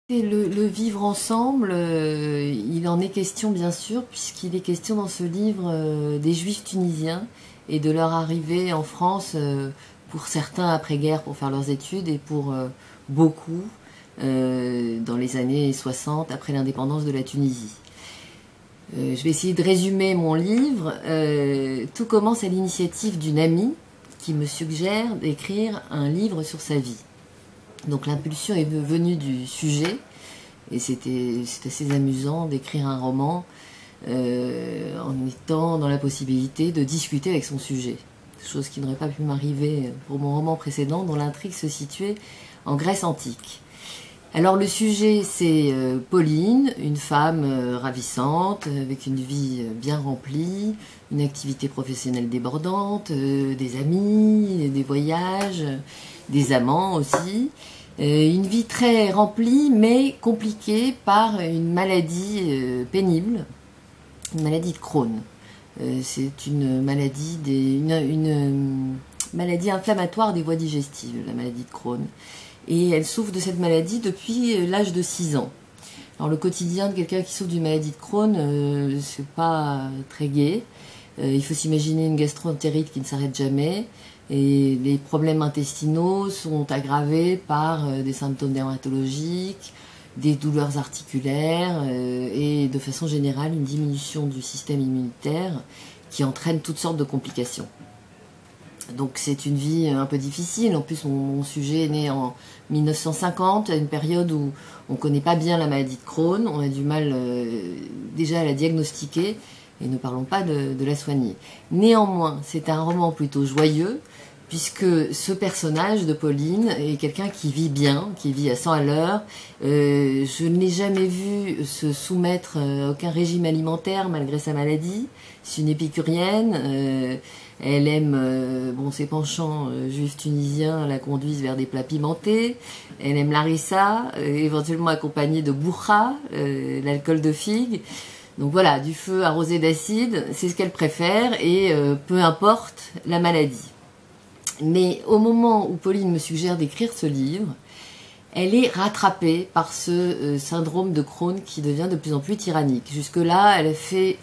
Et le vivre ensemble, il en est question bien sûr, puisqu'il est question dans ce livre des Juifs tunisiens et de leur arrivée en France, pour certains après-guerre pour faire leurs études et pour beaucoup dans les années 60 après l'indépendance de la Tunisie. Je vais essayer de résumer mon livre. Tout commence à l'initiative d'une amie qui me suggère d'écrire un livre sur sa vie. Donc l'impulsion est venue du sujet, et c'est assez amusant d'écrire un roman en étant dans la possibilité de discuter avec son sujet. Chose qui n'aurait pas pu m'arriver pour mon roman précédent, dont l'intrigue se situait en Grèce antique. Alors le sujet, c'est Pauline, une femme ravissante, avec une vie bien remplie, une activité professionnelle débordante, des amis, des voyages, des amants aussi. Une vie très remplie mais compliquée par une maladie pénible, une maladie de Crohn. C'est une maladie, une maladie inflammatoire des voies digestives, la maladie de Crohn. Et elle souffre de cette maladie depuis l'âge de 6 ans. Alors le quotidien de quelqu'un qui souffre d'une maladie de Crohn, c'est pas très gai. Il faut s'imaginer une gastro-entérite qui ne s'arrête jamais. Et les problèmes intestinaux sont aggravés par des symptômes dermatologiques, des douleurs articulaires et de façon générale une diminution du système immunitaire qui entraîne toutes sortes de complications. Donc c'est une vie un peu difficile. En plus mon sujet est né en 1950, à une période où on ne connaît pas bien la maladie de Crohn, on a du mal déjà à la diagnostiquer et ne parlons pas de la soigner. Néanmoins, c'est un roman plutôt joyeux, puisque ce personnage de Pauline est quelqu'un qui vit bien, qui vit à 100 à l'heure. Je ne l'ai jamais vu se soumettre à aucun régime alimentaire malgré sa maladie. C'est une épicurienne. Elle aime, ses penchants juifs tunisiens la conduisent vers des plats pimentés. Elle aime l'harissa, éventuellement accompagnée de bourra, l'alcool de figue. Donc voilà, du feu arrosé d'acide, c'est ce qu'elle préfère et peu importe la maladie. Mais au moment où Pauline me suggère d'écrire ce livre, elle est rattrapée par ce syndrome de Crohn qui devient de plus en plus tyrannique. Jusque-là, elle a fait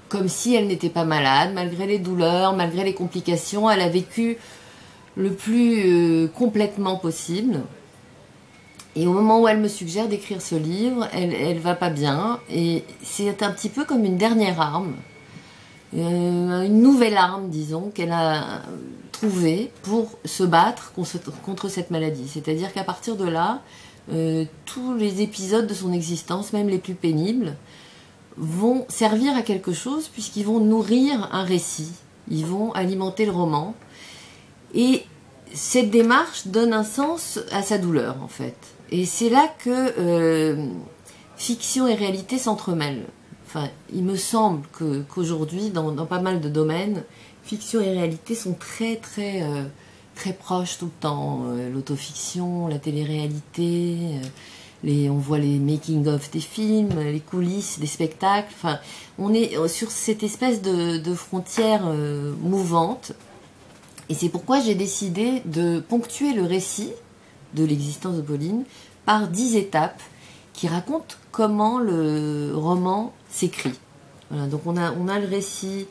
comme si elle n'était pas malade, malgré les douleurs, malgré les complications. Elle a vécu le plus complètement possible. Et au moment où elle me suggère d'écrire ce livre, elle va pas bien. Et c'est un petit peu comme une dernière arme, une nouvelle arme, disons, qu'elle a trouvée pour se battre contre cette maladie. C'est-à-dire qu'à partir de là, tous les épisodes de son existence, même les plus pénibles, vont servir à quelque chose puisqu'ils vont nourrir un récit. Ils vont alimenter le roman. Et cette démarche donne un sens à sa douleur, en fait. Et c'est là que fiction et réalité s'entremêlent. Enfin, il me semble qu'aujourd'hui, dans pas mal de domaines, fiction et réalité sont très proches tout le temps. L'autofiction, la télé-réalité, on voit les making-of des films, les coulisses des spectacles. Enfin, on est sur cette espèce de frontière mouvante. Et c'est pourquoi j'ai décidé de ponctuer le récit de l'existence de Pauline par 10 étapes qui racontent comment le roman s'écrit. Voilà, donc on a le récit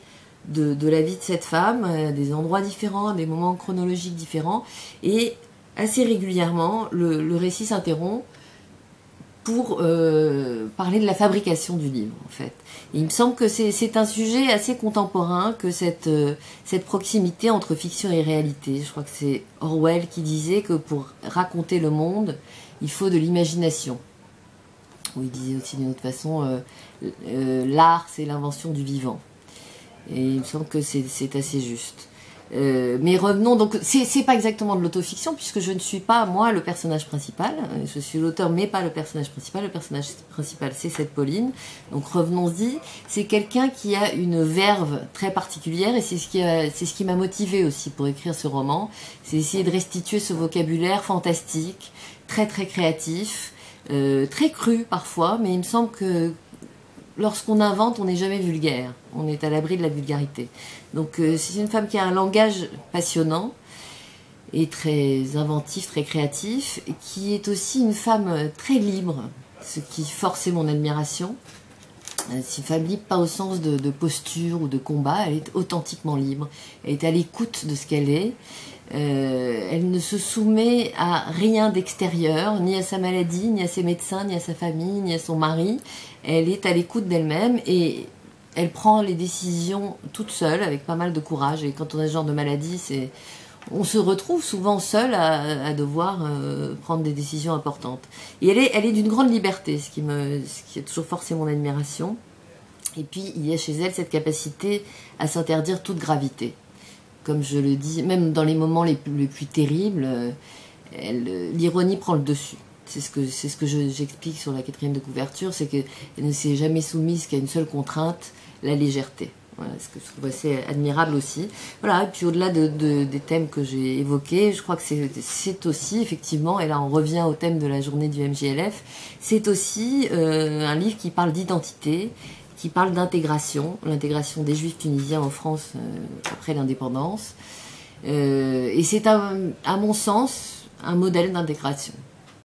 de la vie de cette femme, à des endroits différents, à des moments chronologiques différents, et assez régulièrement, le récit s'interrompt pour parler de la fabrication du livre, en fait. Et il me semble que c'est un sujet assez contemporain, que cette proximité entre fiction et réalité. Je crois que c'est Orwell qui disait que pour raconter le monde, il faut de l'imagination. Ou il disait aussi d'une autre façon, l'art, c'est l'invention du vivant. Et il me semble que c'est assez juste. Mais revenons, donc c'est pas exactement de l'autofiction puisque je ne suis pas moi le personnage principal, je suis l'auteur mais pas le personnage principal. Le personnage principal c'est cette Pauline, donc revenons-y. C'est quelqu'un qui a une verve très particulière et c'est ce qui m'a motivé aussi pour écrire ce roman. C'est essayer de restituer ce vocabulaire fantastique, très créatif, très cru parfois, mais il me semble que lorsqu'on invente, on n'est jamais vulgaire. On est à l'abri de la vulgarité. Donc c'est une femme qui a un langage passionnant et très inventif, très créatif, qui est aussi une femme très libre, ce qui forçait mon admiration. C'est une femme libre, pas au sens de posture ou de combat, elle est authentiquement libre, elle est à l'écoute de ce qu'elle est. Elle ne se soumet à rien d'extérieur, ni à sa maladie, ni à ses médecins, ni à sa famille, ni à son mari. Elle est à l'écoute d'elle-même et elle prend les décisions toute seule, avec pas mal de courage. Et quand on a ce genre de maladie, on se retrouve souvent seul à devoir prendre des décisions importantes. Et elle est d'une grande liberté, ce qui a toujours forcé mon admiration. Et puis il y a chez elle cette capacité à s'interdire toute gravité. Comme je le dis, même dans les moments les plus terribles, l'ironie prend le dessus. C'est ce que j'explique sur la 4e de couverture, c'est qu'elle ne s'est jamais soumise qu'à une seule contrainte, la légèreté. Voilà, ce que je trouve assez admirable aussi. Voilà, et puis au-delà des thèmes que j'ai évoqués, je crois que c'est aussi, effectivement, et là on revient au thème de la journée du MJLF, c'est aussi un livre qui parle d'identité, qui parle d'intégration, l'intégration des Juifs tunisiens en France après l'indépendance. Et c'est à mon sens un modèle d'intégration.